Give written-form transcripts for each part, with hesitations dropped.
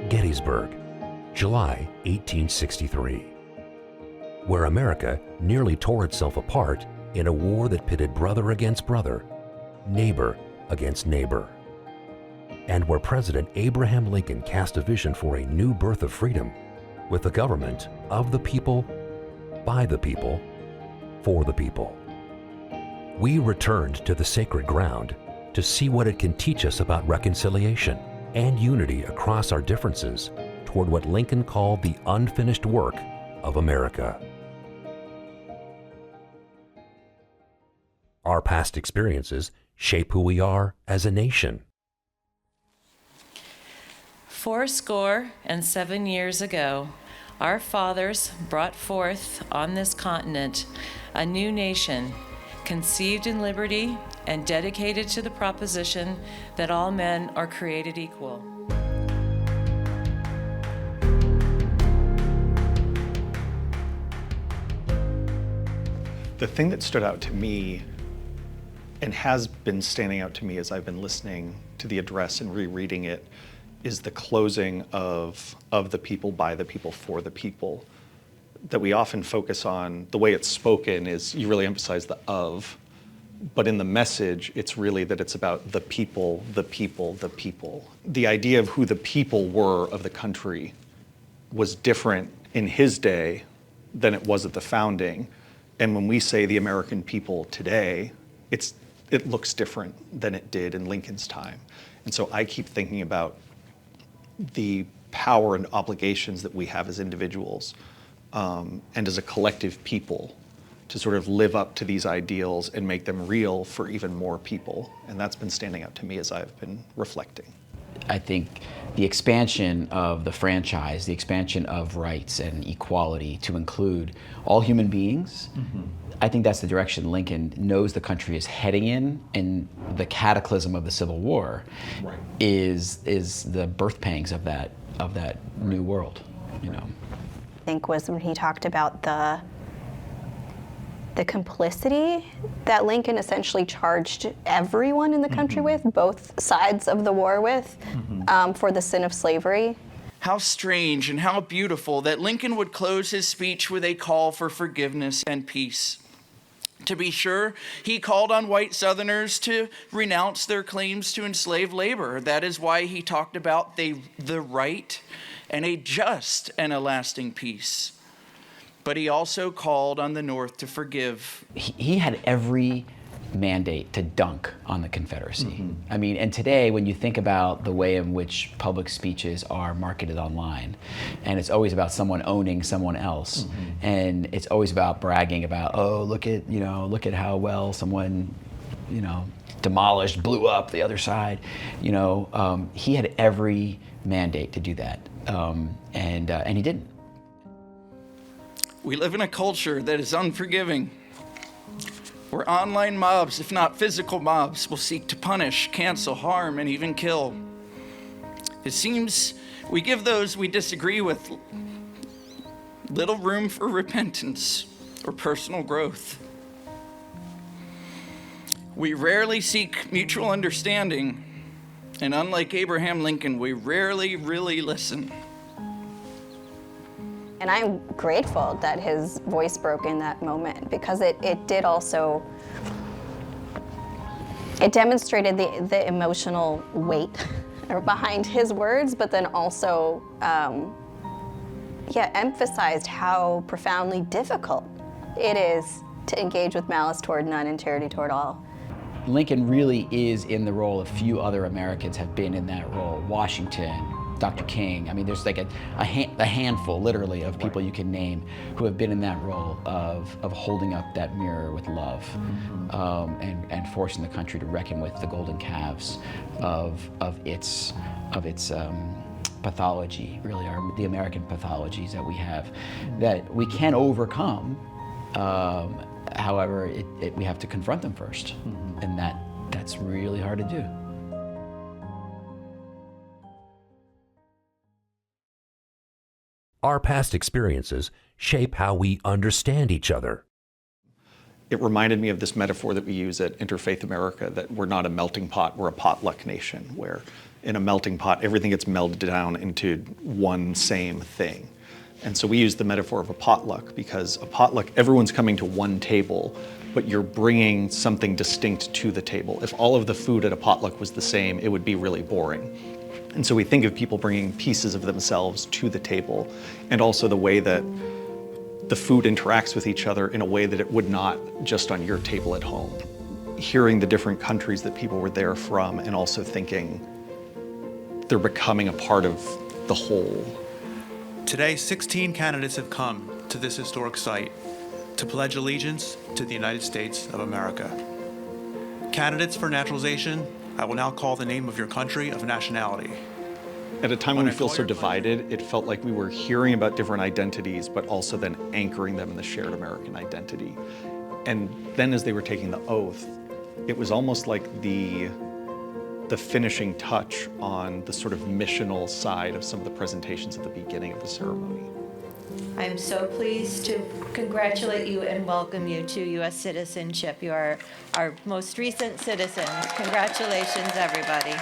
Gettysburg, July 1863, where America nearly tore itself apart in a war that pitted brother against brother, neighbor against neighbor, and where President Abraham Lincoln cast a vision for a new birth of freedom with a government of the people, by the people, for the people. We returned to the sacred ground to see what it can teach us about reconciliation and unity across our differences toward what Lincoln called the unfinished work of America. Our past experiences shape who we are as a nation. 77 years ago, our fathers brought forth on this continent a new nation, conceived in liberty and dedicated to the proposition that all men are created equal. The thing that stood out to me and has been standing out to me as I've been listening to the address and rereading it is the closing of the people, by the people, for the people. That we often focus on, the way it's spoken is you really emphasize the of, but in the message, it's really that it's about the people, the people, the people. The idea of who the people were of the country was different in his day than it was at the founding. And when we say the American people today, it looks different than it did in Lincoln's time. And so I keep thinking about the power and obligations that we have as individuals and as a collective people to sort of live up to these ideals and make them real for even more people. And that's been standing out to me as I've been reflecting. I think the expansion of the franchise, the expansion of rights and equality to include all human beings, I think that's the direction Lincoln knows the country is heading in, and the cataclysm of the Civil War is the birth pangs of that new world, you know. I think was when he talked about the complicity that Lincoln essentially charged everyone in the country with, both sides of the war with, for the sin of slavery. How strange and how beautiful that Lincoln would close his speech with a call for forgiveness and peace. To be sure, he called on white Southerners to renounce their claims to enslaved labor. That is why he talked about the right and a just and a lasting peace. But he also called on the North to forgive. He had every mandate to dunk on the Confederacy. I mean, and today when you think about the way in which public speeches are marketed online, and it's always about someone owning someone else, and it's always about bragging about, oh, look at how well someone, demolished, blew up the other side. He had every mandate to do that, and he didn't. We live in a culture that is unforgiving, where online mobs, if not physical mobs, will seek to punish, cancel, harm, and even kill. It seems we give those we disagree with little room for repentance or personal growth. We rarely seek mutual understanding, and unlike Abraham Lincoln, we rarely really listen. And I'm grateful that his voice broke in that moment, because it did also, it demonstrated the emotional weight behind his words, but then also, emphasized how profoundly difficult it is to engage with malice toward none and charity toward all. Lincoln really is in the role, a few other Americans have been in that role. Washington, Dr. King, I mean, there's like a handful, literally, of people you can name who have been in that role of holding up that mirror with love, and forcing the country to reckon with the golden calves of its pathology, really, the American pathologies that we have, that we can overcome. However, we have to confront them first, and that's really hard to do. Our past experiences shape how we understand each other. It reminded me of this metaphor that we use at Interfaith America, that we're not a melting pot, we're a potluck nation, where in a melting pot, everything gets melded down into one same thing. And so we use the metaphor of a potluck, because a potluck, everyone's coming to one table, but you're bringing something distinct to the table. If all of the food at a potluck was the same, it would be really boring. And so we think of people bringing pieces of themselves to the table, and also the way that the food interacts with each other in a way that it would not just on your table at home. Hearing the different countries that people were there from, and also thinking they're becoming a part of the whole. Today, 16 candidates have come to this historic site to pledge allegiance to the United States of America. Candidates for naturalization, I will now call the name of your country of nationality. At a time when we feel so divided, it felt like we were hearing about different identities, but also then anchoring them in the shared American identity. And then as they were taking the oath, it was almost like the finishing touch on the sort of missional side of some of the presentations at the beginning of the ceremony. I'm so pleased to congratulate you and welcome you to U.S. citizenship. You are our most recent citizens. Congratulations, everybody.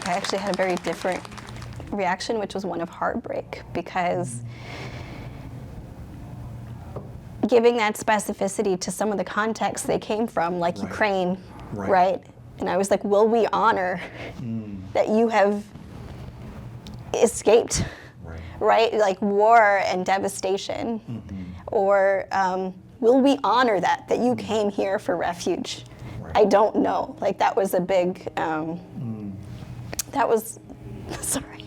I actually had a very different reaction, which was one of heartbreak, because giving that specificity to some of the contexts they came from, like Ukraine, right? And I was like, will we honor that you have escaped, right? Like war and devastation, or will we honor that you came here for refuge? I don't know. Like that was a big, that was, sorry.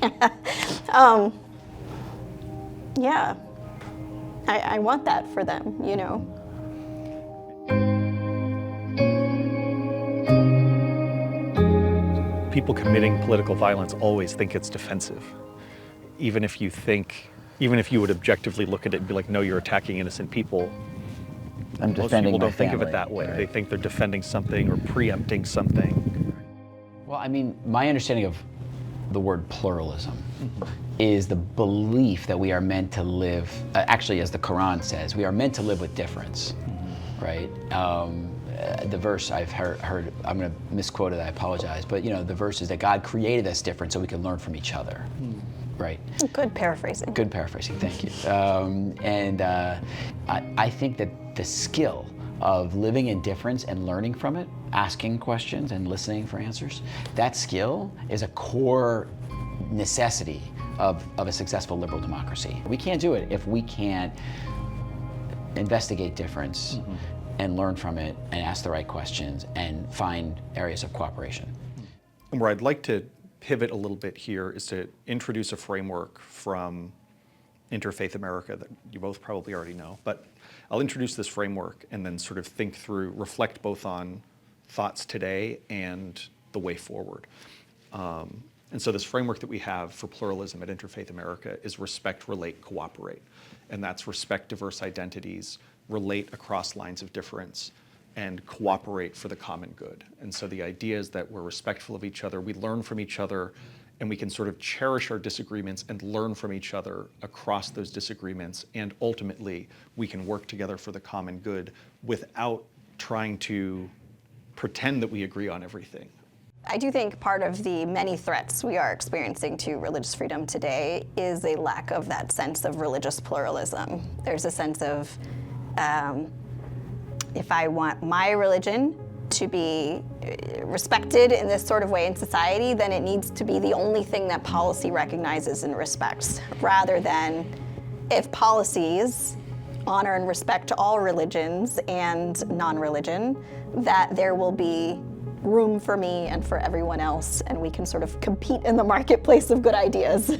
Yeah, I want that for them, you know. People committing political violence always think it's defensive. Even if you would objectively look at it and be like, no, you're attacking innocent people. I'm Most defending people my don't think of it family. that way. Right. They think they're defending something or preempting something. Well, I mean, my understanding of the word pluralism is the belief that we are meant to live, actually, as the Quran says, we are meant to live with difference, right? The verse I've heard, I'm going to misquote it, I apologize, but you know, the verse is that God created us different so we can learn from each other, right? Good paraphrasing. Good paraphrasing, thank you. I think that the skill of living in difference and learning from it, asking questions and listening for answers, that skill is a core necessity of a successful liberal democracy. We can't do it if we can't investigate difference and learn from it and ask the right questions and find areas of cooperation. And where I'd like to pivot a little bit here is to introduce a framework from Interfaith America that you both probably already know, but I'll introduce this framework and then sort of think through, reflect both on thoughts today and the way forward. And so this framework that we have for pluralism at Interfaith America is respect, relate, cooperate. And that's respect diverse identities, relate across lines of difference, and cooperate for the common good. And so the idea is that we're respectful of each other, we learn from each other, and we can sort of cherish our disagreements and learn from each other across those disagreements. And ultimately, we can work together for the common good without trying to pretend that we agree on everything. I do think part of the many threats we are experiencing to religious freedom today is a lack of that sense of religious pluralism. There's a sense of, if I want my religion to be respected in this sort of way in society, then it needs to be the only thing that policy recognizes and respects, rather than if policies honor and respect all religions and non-religion, that there will be room for me and for everyone else, and we can sort of compete in the marketplace of good ideas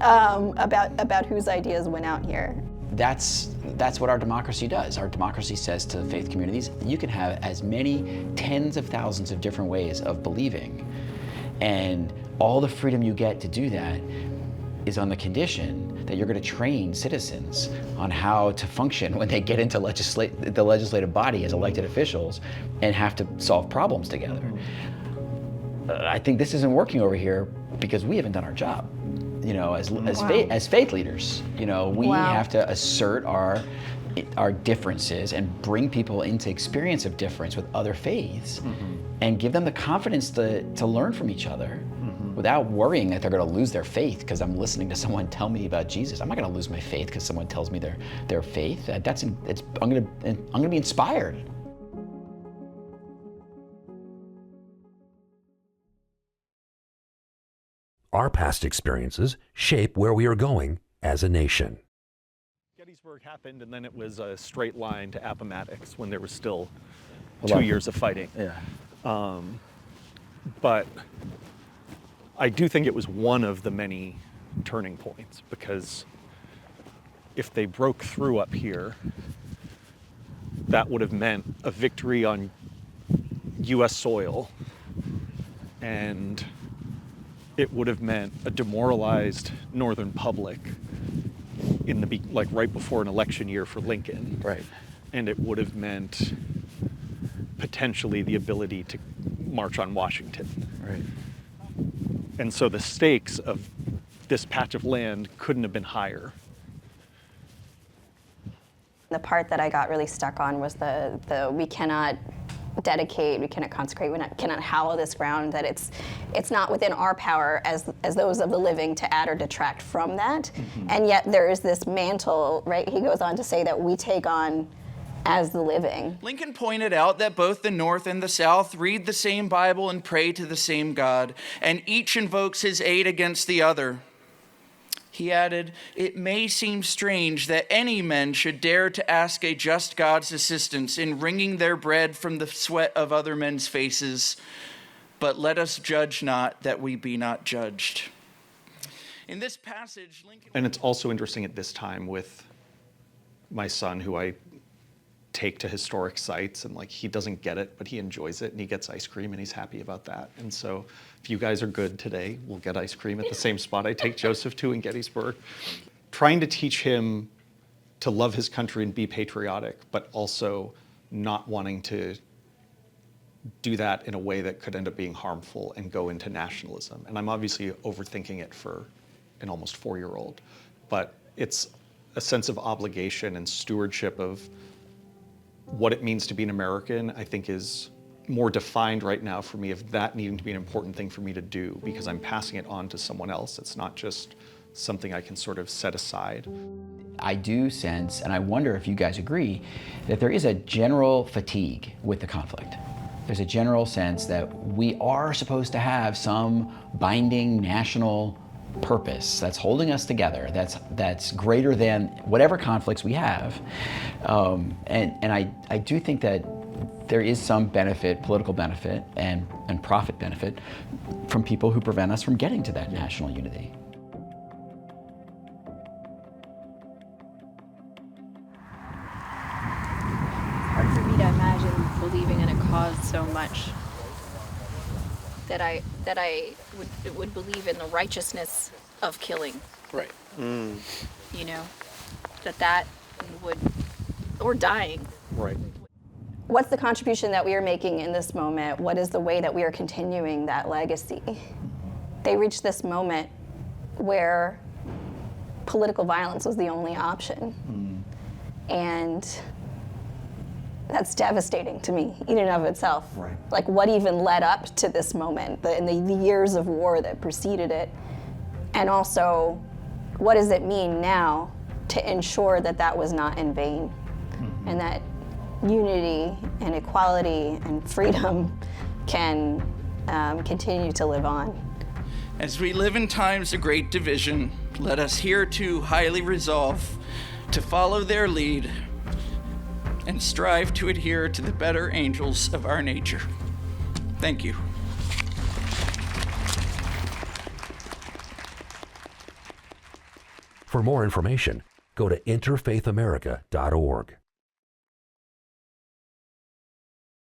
about whose ideas win out here. That's what our democracy does. Our democracy says to faith communities, you can have as many tens of thousands of different ways of believing, and all the freedom you get to do that is on the condition that you're going to train citizens on how to function when they get into the legislative body as elected officials and have to solve problems together. I think this isn't working over here because we haven't done our job. You know, as faith leaders, you know, we have to assert our our differences and bring people into experience of difference with other faiths, and give them the confidence to learn from each other without worrying that they're going to lose their faith because I'm listening to someone tell me about Jesus. I'm not going to lose my faith because someone tells me their faith. I'm going to be inspired. Our past experiences shape where we are going as a nation. Gettysburg happened, and then it was a straight line to Appomattox when there was still 2 years of fighting. Yeah. But I do think it was one of the many turning points, because if they broke through up here, that would have meant a victory on U.S. soil, and it would have meant a demoralized Northern public right before an election year for Lincoln. Right. And it would have meant potentially the ability to march on Washington. Right. And so the stakes of this patch of land couldn't have been higher. The part that I got really stuck on was the we cannot dedicate, we cannot consecrate, we cannot hallow this ground, that it's not within our power as those of the living to add or detract from that. And yet there is this mantle, right? He goes on to say that we take on as the living. Lincoln pointed out that both the North and the South read the same Bible and pray to the same God, and each invokes his aid against the other. He added, "It may seem strange that any men should dare to ask a just God's assistance in wringing their bread from the sweat of other men's faces, but let us judge not that we be not judged." In this passage, Lincoln... And it's also interesting at this time with my son, who I take to historic sites, and he doesn't get it, but he enjoys it, and he gets ice cream, and he's happy about that. And so if you guys are good today, we'll get ice cream at the same spot I take Joseph to in Gettysburg. Trying to teach him to love his country and be patriotic, but also not wanting to do that in a way that could end up being harmful and go into nationalism. And I'm obviously overthinking it for an almost 4-year-old, but it's a sense of obligation and stewardship of what it means to be an American, I think, is more defined right now for me of that needing to be an important thing for me to do, because I'm passing it on to someone else. It's not just something I can sort of set aside. I do sense, and I wonder if you guys agree, that there is a general fatigue with the conflict. There's a general sense that we are supposed to have some binding national purpose that's holding us together, that's greater than whatever conflicts we have. And I do think that there is some benefit, political benefit and profit benefit, from people who prevent us from getting to that national unity. Hard for me to imagine believing in a cause so much that I would believe in the righteousness of killing. Right. You know, that would, or dying. Right. What's the contribution that we are making in this moment? What is the way that we are continuing that legacy? They reached this moment where political violence was the only option. And that's devastating to me in and of itself. Right. Like, what even led up to this moment, in the years of war that preceded it? And also, what does it mean now to ensure that that was not in vain? And that unity and equality and freedom can continue to live on. As we live in times of great division, let us here too highly resolve to follow their lead and strive to adhere to the better angels of our nature. Thank you. For more information, go to interfaithamerica.org.